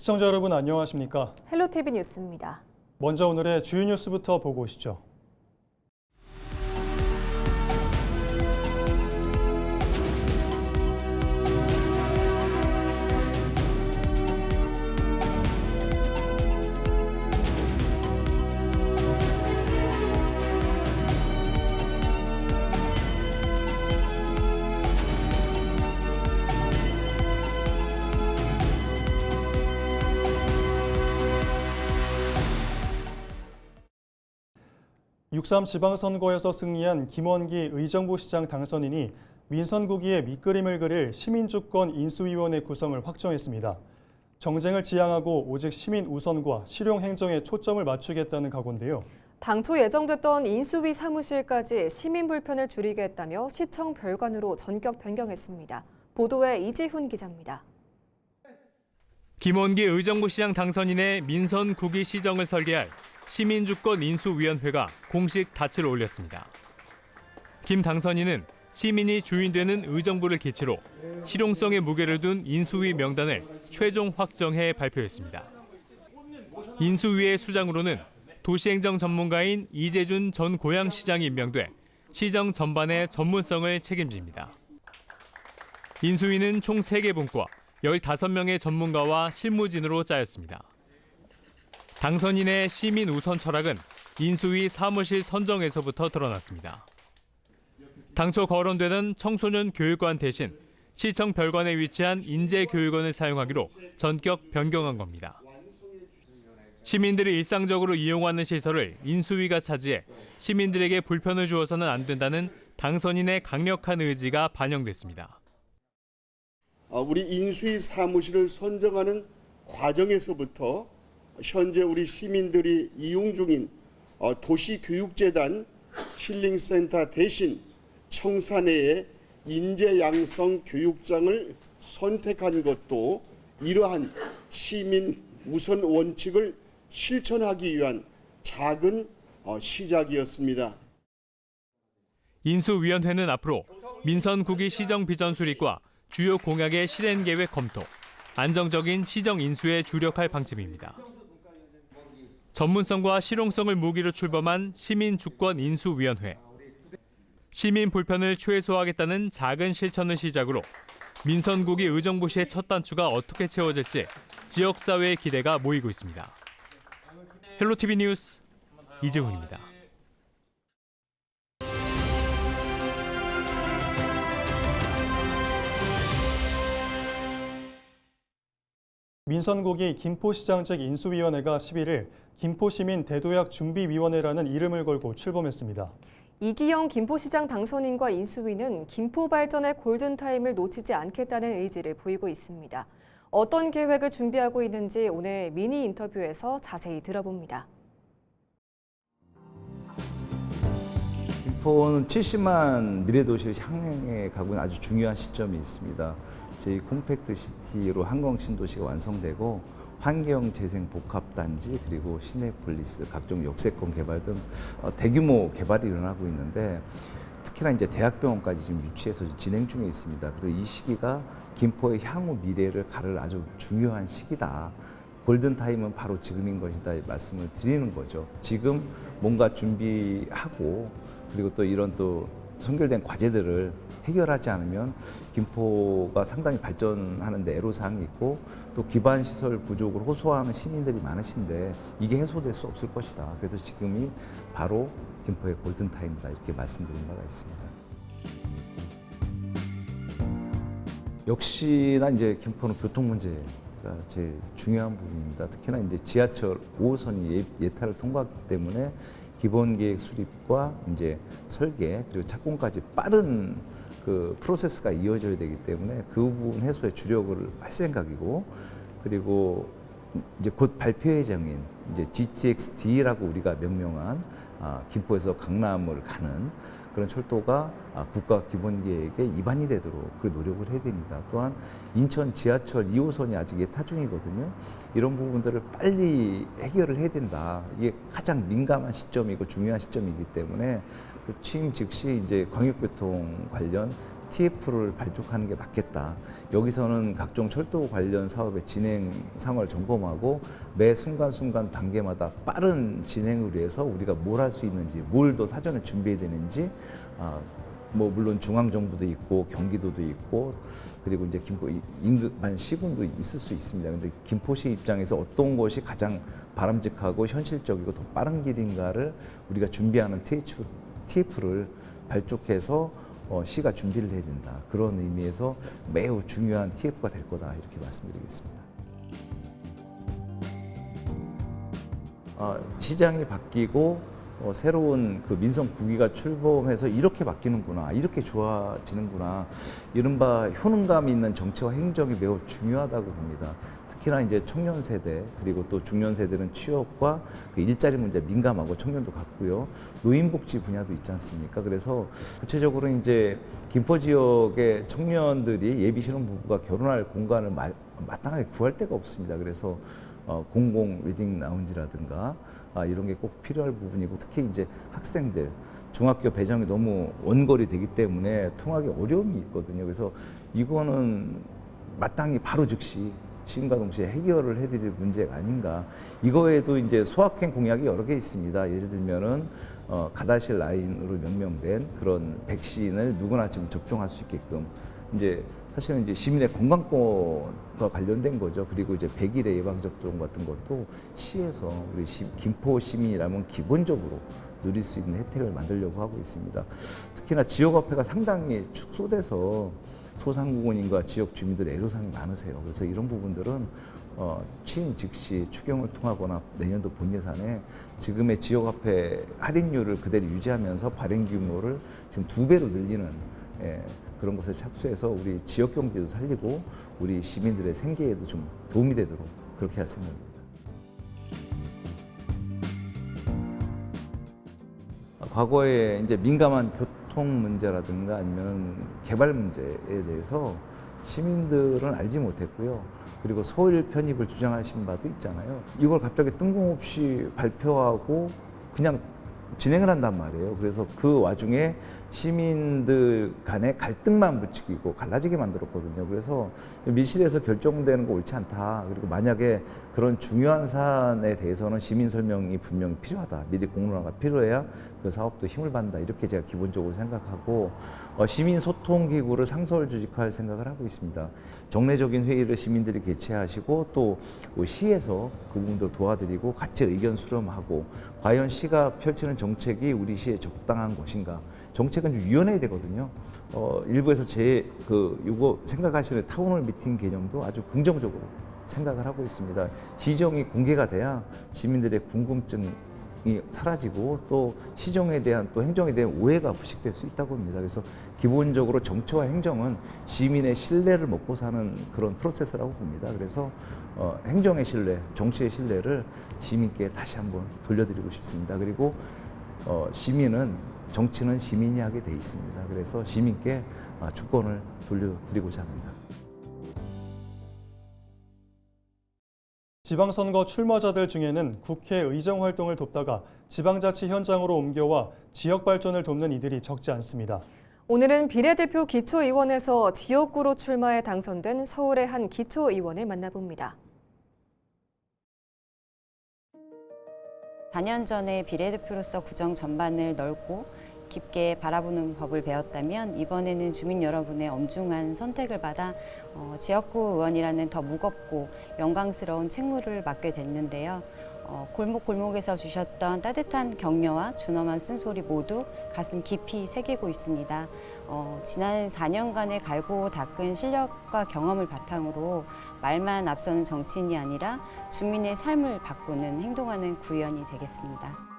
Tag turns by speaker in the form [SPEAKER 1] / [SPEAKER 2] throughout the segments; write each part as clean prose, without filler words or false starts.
[SPEAKER 1] 시청자 여러분 안녕하십니까?
[SPEAKER 2] 헬로티비 뉴스입니다.
[SPEAKER 1] 먼저 오늘의 주요 뉴스부터 보고 오시죠. (6.3) 지방선거에서 승리한 김원기 의정부시장 당선인이 민선국이에 밑그림을 그릴 시민주권 인수위원회 구성을 확정했습니다. 정쟁을 지향하고 오직 시민 우선과 실용행정에 초점을 맞추겠다는 각오인데요.
[SPEAKER 2] 당초 예정됐던 인수위 사무실까지 시민 불편을 줄이겠다며 시청 별관으로 전격 변경했습니다. 보도에 이지훈 기자입니다.
[SPEAKER 3] 김원기 의정부시장 당선인의 민선국이 시정을 설계할 시민주권 인수위원회가 공식 닻을 올렸습니다. 김 당선인은 시민이 주인되는 의정부를 기치로 실용성에 무게를 둔 인수위 명단을 최종 확정해 발표했습니다. 인수위의 수장으로는 도시행정 전문가인 이재준 전 고양시장이 임명돼 시정 전반의 전문성을 책임집니다. 인수위는 총 3개 분과 15명의 전문가와 실무진으로 짜였습니다. 당선인의 시민 우선 철학은 인수위 사무실 선정에서부터 드러났습니다. 당초 거론되던 청소년 교육관 대신 시청 별관에 위치한 인재교육원을 사용하기로 전격 변경한 겁니다. 시민들이 일상적으로 이용하는 시설을 인수위가 차지해 시민들에게 불편을 주어서는 안 된다는 당선인의 강력한 의지가 반영됐습니다.
[SPEAKER 4] 우리 인수위 사무실을 선정하는 과정에서부터 현재 우리 시민들이 이용 중인 도시교육재단 힐링센터 대신 청사내에 인재양성 교육장을 선택한 것도 이러한 시민 우선 원칙을 실천하기 위한 작은 시작이었습니다.
[SPEAKER 3] 인수위원회는 앞으로 민선국이 시정 비전 수립과 주요 공약의 실행 계획 검토, 안정적인 시정 인수에 주력할 방침입니다. 전문성과 실용성을 무기로 출범한 시민주권 인수위원회. 시민 불편을 최소화하겠다는 작은 실천을 시작으로 민선국이 의정부시의 첫 단추가 어떻게 채워질지 지역사회의 기대가 모이고 있습니다. 헬로티비 뉴스 이지훈입니다.
[SPEAKER 1] 민선국이 김포시장직 인수위원회가 11일 김포시민 대도약 준비위원회라는 이름을 걸고 출범했습니다.
[SPEAKER 2] 이기영 김포시장 당선인과 인수위는 김포 발전의 골든타임을 놓치지 않겠다는 의지를 보이고 있습니다. 어떤 계획을 준비하고 있는지 오늘 미니 인터뷰에서 자세히 들어봅니다.
[SPEAKER 5] 김포는 70만 미래도시를 향해 가고 있는 아주 중요한 시점이 있습니다. 저희 콤팩트 시티로 한강신도시가 완성되고 환경재생복합단지 그리고 시내폴리스, 각종 역세권 개발 등 대규모 개발이 일어나고 있는데 특히나 이제 대학병원까지 지금 유치해서 진행 중에 있습니다. 그래서 이 시기가 김포의 향후 미래를 가를 아주 중요한 시기다. 골든타임은 바로 지금인 것이다 말씀을 드리는 거죠. 지금 뭔가 준비하고 그리고 또 이런 또 선결된 과제들을 해결하지 않으면 김포가 상당히 발전하는 데 애로사항이 있고 또 기반시설 부족을 호소하는 시민들이 많으신데 이게 해소될 수 없을 것이다. 그래서 지금이 바로 김포의 골든타임이다 이렇게 말씀드린 바가 있습니다. 역시나 이제 김포는 교통 문제가 제일 중요한 부분입니다. 특히나 이제 지하철 5호선이 예타를 통과하기 때문에 기본 계획 수립과 이제 설계 그리고 착공까지 빠른 그 프로세스가 이어져야 되기 때문에 그 부분 해소에 주력을 할 생각이고 그리고 이제 곧 발표 예정인 이제 GTX-D라고 우리가 명명한 김포에서 강남을 가는 그런 철도가 국가 기본 계획에 입안이 되도록 그 노력을 해야 됩니다. 또한 인천 지하철 2호선이 아직 예타 중이거든요. 이런 부분들을 빨리 해결을 해야 된다. 이게 가장 민감한 시점이고 중요한 시점이기 때문에 그 취임 즉시 이제 광역교통 관련 TF를 발족하는 게 맞겠다. 여기서는 각종 철도 관련 사업의 진행 상황을 점검하고 매 순간순간 단계마다 빠른 진행을 위해서 우리가 뭘 할 수 있는지, 뭘 더 사전에 준비해야 되는지, 뭐 물론 중앙 정부도 있고 경기도도 있고 그리고 이제 김포 인근만 시군도 있을 수 있습니다. 근데 김포시 입장에서 어떤 것이 가장 바람직하고 현실적이고 더 빠른 길인가를 우리가 준비하는 TF를 발족해서 시가 준비를 해야 된다. 그런 의미에서 매우 중요한 TF가 될 거다 이렇게 말씀드리겠습니다. 시장이 바뀌고 새로운 그 민선 구기가 출범해서 이렇게 바뀌는구나, 이렇게 좋아지는구나, 이른바 효능감 있는 정치와 행정이 매우 중요하다고 봅니다. 특히나 이제 청년 세대 그리고 또 중년 세대는 취업과 그 일자리 문제 민감하고 청년도 같고요. 노인복지 분야도 있지 않습니까? 그래서 구체적으로 이제 김포 지역의 청년들이 예비 신혼부부가 결혼할 공간을 마땅하게 구할 데가 없습니다. 그래서 공공 웨딩 라운지라든가 이런 게 꼭 필요할 부분이고, 특히 이제 학생들 중학교 배정이 너무 원거리 되기 때문에 통학에 어려움이 있거든요. 그래서 이거는 마땅히 바로 즉시 시행과 동시에 해결을 해드릴 문제가 아닌가. 이거에도 이제 소확행 공약이 여러 개 있습니다. 예를 들면은 가다실 라인으로 명명된 그런 백신을 누구나 지금 접종할 수 있게끔, 이제 사실은 이제 시민의 건강권과 관련된 거죠. 그리고 이제 100일의 예방접종 같은 것도 시에서 우리 김포 시민이라면 기본적으로 누릴 수 있는 혜택을 만들려고 하고 있습니다. 특히나 지역화폐가 상당히 축소돼서 소상공인과 지역 주민들의 애로사항이 많으세요. 그래서 이런 부분들은 취임 즉시 추경을 통하거나 내년도 본 예산에 지금의 지역화폐 할인율을 그대로 유지하면서 발행 규모를 지금 2배로 늘리는 그런 것에 착수해서 우리 지역 경제도 살리고 우리 시민들의 생계에도 좀 도움이 되도록 그렇게 할 생각입니다. 과거에 이제 민감한 교통 문제라든가 아니면 개발 문제에 대해서 시민들은 알지 못했고요. 그리고 소일 편입을 주장하신 바도 있잖아요. 이걸 갑자기 뜬금없이 발표하고 그냥 진행을 한단 말이에요. 그래서 그 와중에 시민들 간의 갈등만 부추기고 갈라지게 만들었거든요. 그래서 밀실에서 결정되는 거 옳지 않다. 그리고 만약에 그런 중요한 사안에 대해서는 시민 설명이 분명히 필요하다. 미리 공론화가 필요해야 그 사업도 힘을 받는다. 이렇게 제가 기본적으로 생각하고 시민 소통 기구를 상설조직할 생각을 하고 있습니다. 정례적인 회의를 시민들이 개최하시고 또 시에서 그 부분도 도와드리고 같이 의견 수렴하고 과연 시가 펼치는 정책이 우리 시에 적당한 것인가. 정책은 좀 유연해야 되거든요. 일부에서 요거 생각하시는 타운홀 미팅 개념도 아주 긍정적으로 생각을 하고 있습니다. 시정이 공개가 돼야 시민들의 궁금증이 사라지고 또 시정에 대한 또 행정에 대한 오해가 부식될 수 있다고 합니다. 그래서 기본적으로 정치와 행정은 시민의 신뢰를 먹고 사는 그런 프로세스라고 봅니다. 그래서 행정의 신뢰, 정치의 신뢰를 시민께 다시 한번 돌려드리고 싶습니다. 그리고 정치는 시민이 하게 돼 있습니다. 그래서 시민께 주권을 돌려드리고자 합니다.
[SPEAKER 1] 지방선거 출마자들 중에는 국회 의정 활동을 돕다가 지방자치 현장으로 옮겨와 지역 발전을 돕는 이들이 적지 않습니다.
[SPEAKER 2] 오늘은 비례대표 기초의원에서 지역구로 출마해 당선된 서울의 한 기초의원을 만나봅니다.
[SPEAKER 6] 4년 전에 비례대표로서 구정 전반을 넓고 깊게 바라보는 법을 배웠다면 이번에는 주민 여러분의 엄중한 선택을 받아 지역구 의원이라는 더 무겁고 영광스러운 책무를 맡게 됐는데요. 골목골목에서 주셨던 따뜻한 격려와 준엄한 쓴소리 모두 가슴 깊이 새기고 있습니다. 지난 4년간의 갈고 닦은 실력과 경험을 바탕으로 말만 앞서는 정치인이 아니라 주민의 삶을 바꾸는 행동하는 구의원이 되겠습니다.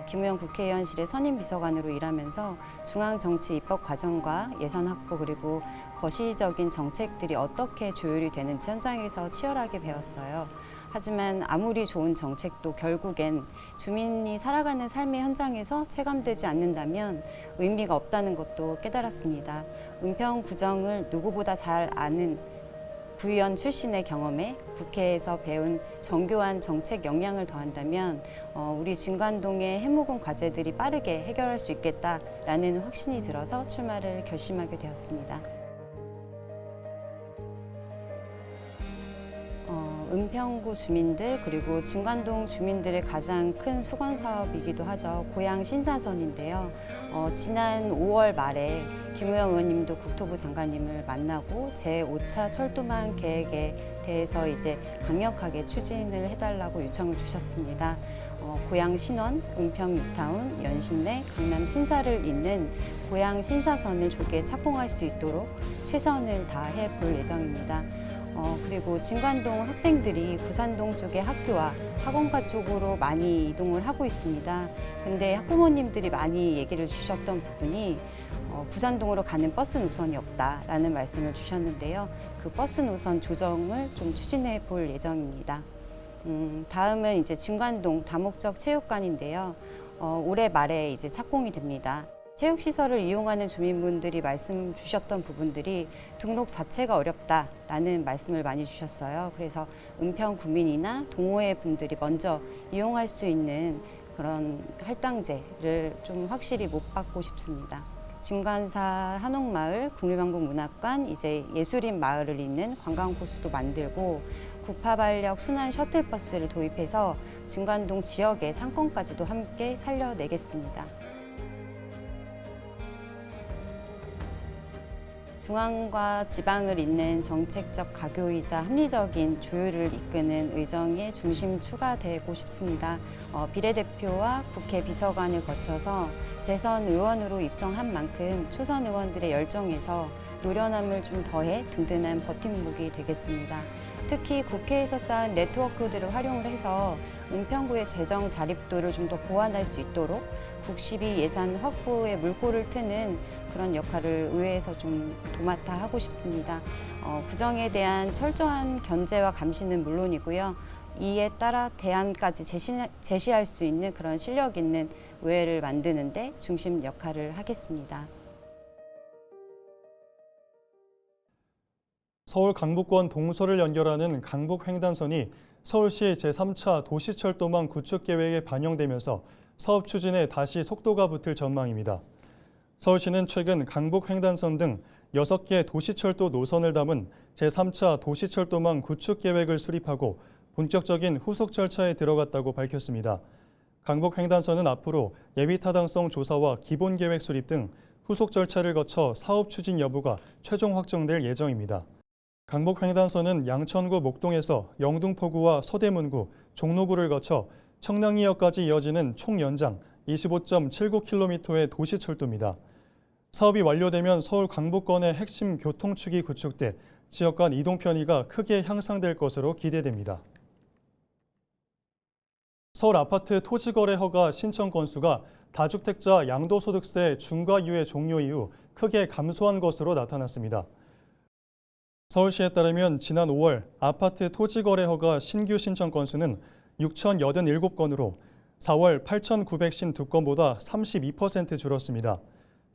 [SPEAKER 6] 김우영 국회의원실의 선임 비서관으로 일하면서 중앙정치 입법 과정과 예산 확보 그리고 거시적인 정책들이 어떻게 조율이 되는지 현장에서 치열하게 배웠어요. 하지만 아무리 좋은 정책도 결국엔 주민이 살아가는 삶의 현장에서 체감되지 않는다면 의미가 없다는 것도 깨달았습니다. 은평 구정을 누구보다 잘 아는 구의원 출신의 경험에 국회에서 배운 정교한 정책 역량을 더한다면 우리 진관동의 해묵은 과제들이 빠르게 해결할 수 있겠다라는 확신이 들어서 출마를 결심하게 되었습니다. 은평구 주민들 그리고 진관동 주민들의 가장 큰 수건 사업이기도 하죠. 고양 신사선인데요. 지난 5월 말에 김우영 의원님도 국토부 장관님을 만나고 제5차 철도망 계획에 대해서 이제 강력하게 추진을 해달라고 요청을 주셨습니다. 고양 신원, 은평 뉴타운, 연신내, 강남 신사를 잇는 고양 신사선을 조기에 착공할 수 있도록 최선을 다해 볼 예정입니다. 그리고 진관동 학생들이 구산동 쪽의 학교와 학원가 쪽으로 많이 이동을 하고 있습니다. 근데 학부모님들이 많이 얘기를 주셨던 부분이 구산동으로 가는 버스 노선이 없다라는 말씀을 주셨는데요. 그 버스 노선 조정을 좀 추진해 볼 예정입니다. 다음은 이제 진관동 다목적 체육관인데요. 올해 말에 이제 착공이 됩니다. 체육시설을 이용하는 주민분들이 말씀 주셨던 부분들이 등록 자체가 어렵다라는 말씀을 많이 주셨어요. 그래서 은평 구민이나 동호회 분들이 먼저 이용할 수 있는 그런 할당제를 좀 확실히 못 받고 싶습니다. 진관사 한옥마을, 국립왕국문학관, 이제 예술인 마을을 잇는 관광 코스도 만들고 구파발력 순환 셔틀버스를 도입해서 진관동 지역의 상권까지도 함께 살려내겠습니다. 중앙과 지방을 잇는 정책적 가교이자 합리적인 조율을 이끄는 의정의 중심추가 되고 싶습니다. 비례대표와 국회 비서관을 거쳐서 재선 의원으로 입성한 만큼 초선 의원들의 열정에서 노련함을 좀 더해 든든한 버팀목이 되겠습니다. 특히 국회에서 쌓은 네트워크들을 활용을 해서 은평구의 재정 자립도를 좀 더 보완할 수 있도록 국시비 예산 확보에 물꼬를 트는 그런 역할을 의회에서 좀 도맡아 하고 싶습니다. 구정에 대한 철저한 견제와 감시는 물론이고요. 이에 따라 대안까지 제시할 수 있는 그런 실력 있는 의회를 만드는 데 중심 역할을 하겠습니다.
[SPEAKER 1] 서울 강북권 동서를 연결하는 강북횡단선이 서울시 제3차 도시철도망 구축 계획에 반영되면서 사업 추진에 다시 속도가 붙을 전망입니다. 서울시는 최근 강북횡단선 등 6개 도시철도 노선을 담은 제3차 도시철도망 구축 계획을 수립하고 본격적인 후속 절차에 들어갔다고 밝혔습니다. 강북횡단선은 앞으로 예비타당성 조사와 기본계획 수립 등 후속 절차를 거쳐 사업 추진 여부가 최종 확정될 예정입니다. 강북횡단선은 양천구 목동에서 영등포구와 서대문구, 종로구를 거쳐 청량리역까지 이어지는 총 연장 25.79km의 도시철도입니다. 사업이 완료되면 서울 강북권의 핵심 교통축이 구축돼 지역 간 이동 편의가 크게 향상될 것으로 기대됩니다. 서울 아파트 토지거래 허가 신청 건수가 다주택자 양도소득세 중과유예 종료 이후 크게 감소한 것으로 나타났습니다. 서울시에 따르면 지난 5월 아파트 토지거래 허가 신규 신청 건수는 6,087건으로 4월 8,952건보다 32% 줄었습니다.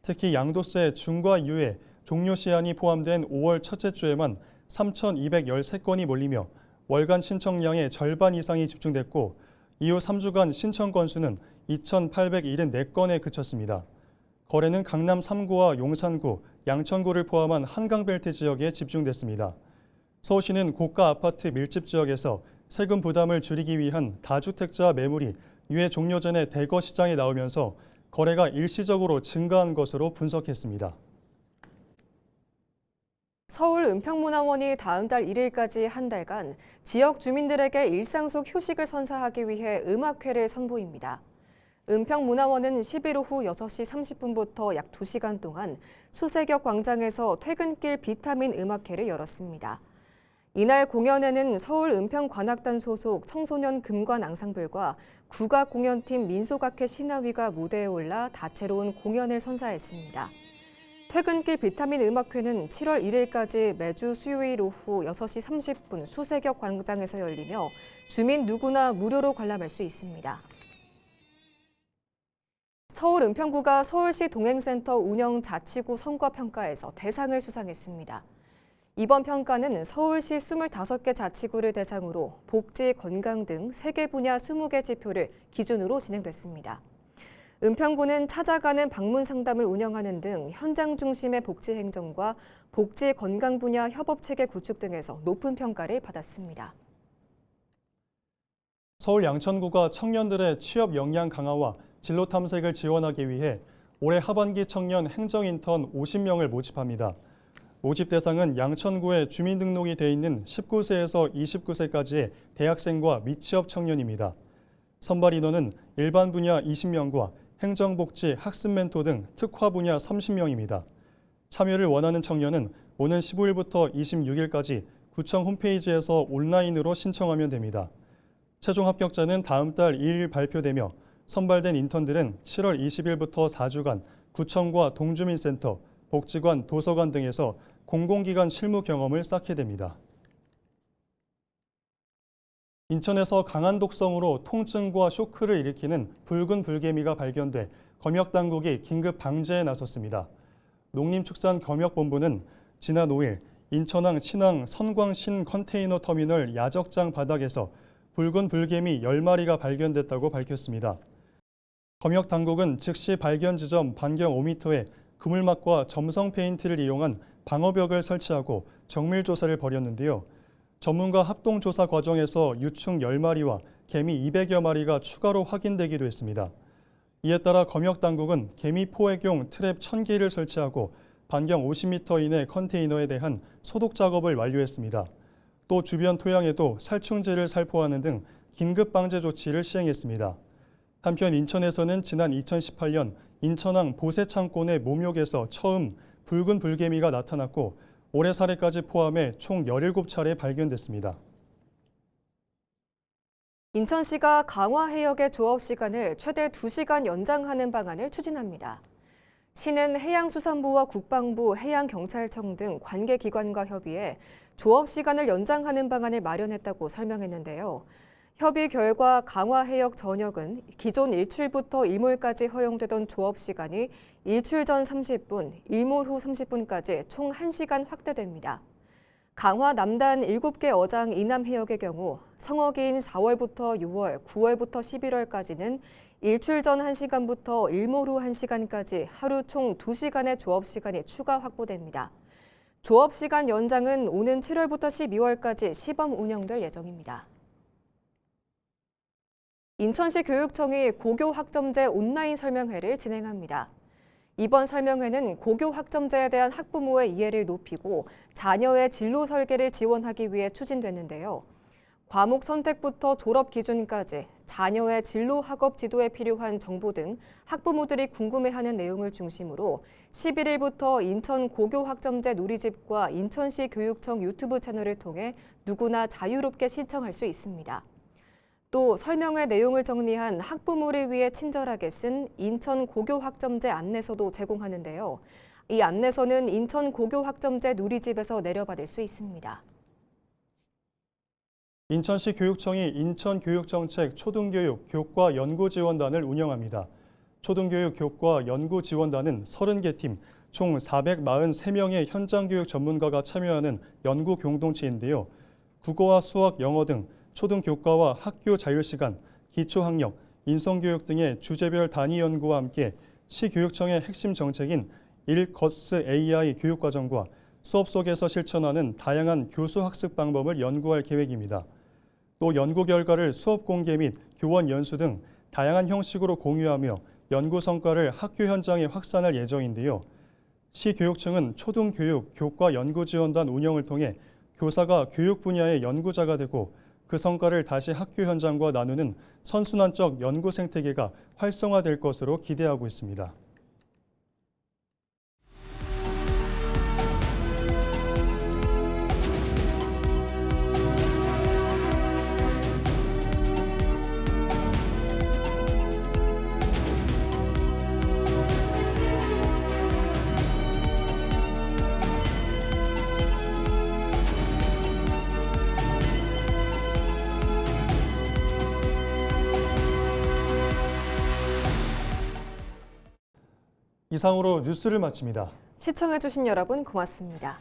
[SPEAKER 1] 특히 양도세 중과유예 종료 시한이 포함된 5월 첫째 주에만 3,213건이 몰리며 월간 신청량의 절반 이상이 집중됐고 이후 3주간 신청 건수는 2,874건에 그쳤습니다. 거래는 강남 3구와 용산구, 양천구를 포함한 한강벨트 지역에 집중됐습니다. 서울시는 고가 아파트 밀집 지역에서 세금 부담을 줄이기 위한 다주택자 매물이 유예 종료 전에 대거 시장에 나오면서 거래가 일시적으로 증가한 것으로 분석했습니다.
[SPEAKER 2] 서울 은평문화원이 다음 달 1일까지 한 달간 지역 주민들에게 일상 속 휴식을 선사하기 위해 음악회를 선보입니다. 은평문화원은 10일 오후 6시 30분부터 약 2시간 동안 수세격 광장에서 퇴근길 비타민 음악회를 열었습니다. 이날 공연에는 서울 은평관악단 소속 청소년 금관 앙상블과 국악공연팀 민속악회 신하위가 무대에 올라 다채로운 공연을 선사했습니다. 퇴근길 비타민 음악회는 7월 1일까지 매주 수요일 오후 6시 30분 수세격 광장에서 열리며 주민 누구나 무료로 관람할 수 있습니다. 서울 은평구가 서울시 동행센터 운영 자치구 성과평가에서 대상을 수상했습니다. 이번 평가는 서울시 25개 자치구를 대상으로 복지, 건강 등 3개 분야 20개 지표를 기준으로 진행됐습니다. 은평구는 찾아가는 방문 상담을 운영하는 등 현장 중심의 복지 행정과 복지, 건강 분야 협업 체계 구축 등에서 높은 평가를 받았습니다.
[SPEAKER 1] 서울 양천구가 청년들의 취업 역량 강화와 진로 탐색을 지원하기 위해 올해 하반기 청년 행정 인턴 50명을 모집합니다. 모집 대상은 양천구에 주민등록이 돼 있는 19세에서 29세까지의 대학생과 미취업 청년입니다. 선발 인원은 일반 분야 20명과 행정복지, 학습 멘토 등 특화 분야 30명입니다. 참여를 원하는 청년은 오는 15일부터 26일까지 구청 홈페이지에서 온라인으로 신청하면 됩니다. 최종 합격자는 다음 달 2일 발표되며 선발된 인턴들은 7월 20일부터 4주간 구청과 동주민센터, 복지관, 도서관 등에서 공공기관 실무 경험을 쌓게 됩니다. 인천에서 강한 독성으로 통증과 쇼크를 일으키는 붉은 불개미가 발견돼 검역당국이 긴급 방제에 나섰습니다. 농림축산검역본부는 지난 5일 인천항 신항 선광신 컨테이너 터미널 야적장 바닥에서 붉은 불개미 10마리가 발견됐다고 밝혔습니다. 검역당국은 즉시 발견 지점 반경 5m에 그물막과 점성 페인트를 이용한 방어벽을 설치하고 정밀 조사를 벌였는데요. 전문가 합동조사 과정에서 유충 10마리와 개미 200여 마리가 추가로 확인되기도 했습니다. 이에 따라 검역당국은 개미 포획용 트랩 1000개를 설치하고 반경 50m 이내 컨테이너에 대한 소독 작업을 완료했습니다. 또 주변 토양에도 살충제를 살포하는 등 긴급 방제 조치를 시행했습니다. 한편 인천에서는 지난 2018년 인천항 보세창고 내 모욕에서 처음 붉은 불개미가 나타났고 올해 사례까지 포함해 총 17차례 발견됐습니다.
[SPEAKER 2] 인천시가 강화해역의 조업 시간을 최대 2시간 연장하는 방안을 추진합니다. 시는 해양수산부와 국방부, 해양경찰청 등 관계기관과 협의해 조업 시간을 연장하는 방안을 마련했다고 설명했는데요. 협의 결과 강화해역 전역은 기존 일출부터 일몰까지 허용되던 조업 시간이 일출 전 30분, 일몰 후 30분까지 총 1시간 확대됩니다. 강화 남단 7개 어장 이남해역의 경우 성어기인 4월부터 6월, 9월부터 11월까지는 일출 전 1시간부터 일몰 후 1시간까지 하루 총 2시간의 조업 시간이 추가 확보됩니다. 조업 시간 연장은 오는 7월부터 12월까지 시범 운영될 예정입니다. 인천시 교육청이 고교 학점제 온라인 설명회를 진행합니다. 이번 설명회는 고교 학점제에 대한 학부모의 이해를 높이고 자녀의 진로 설계를 지원하기 위해 추진됐는데요. 과목 선택부터 졸업 기준까지 자녀의 진로 학업 지도에 필요한 정보 등 학부모들이 궁금해하는 내용을 중심으로 11일부터 인천 고교 학점제 누리집과 인천시 교육청 유튜브 채널을 통해 누구나 자유롭게 신청할 수 있습니다. 또 설명회 내용을 정리한 학부모를 위해 친절하게 쓴 인천 고교 학점제 안내서도 제공하는데요. 이 안내서는 인천 고교 학점제 누리집에서 내려받을 수 있습니다.
[SPEAKER 1] 인천시 교육청이 인천교육정책 초등교육 교과 연구지원단을 운영합니다. 초등교육 교과 연구지원단은 30개 팀, 총 443명의 현장교육 전문가가 참여하는 연구 공동체인데요. 국어와 수학, 영어 등 초등교과와 학교 자율시간, 기초학력, 인성교육 등의 주제별 단위 연구와 함께 시교육청의 핵심 정책인 1거스 AI 교육과정과 수업 속에서 실천하는 다양한 교수학습 방법을 연구할 계획입니다. 또 연구 결과를 수업 공개 및 교원 연수 등 다양한 형식으로 공유하며 연구 성과를 학교 현장에 확산할 예정인데요. 시교육청은 초등교육 교과 연구지원단 운영을 통해 교사가 교육 분야의 연구자가 되고 그 성과를 다시 학교 현장과 나누는 선순환적 연구 생태계가 활성화될 것으로 기대하고 있습니다. 이상으로 뉴스를 마칩니다.
[SPEAKER 2] 시청해주신 여러분 고맙습니다.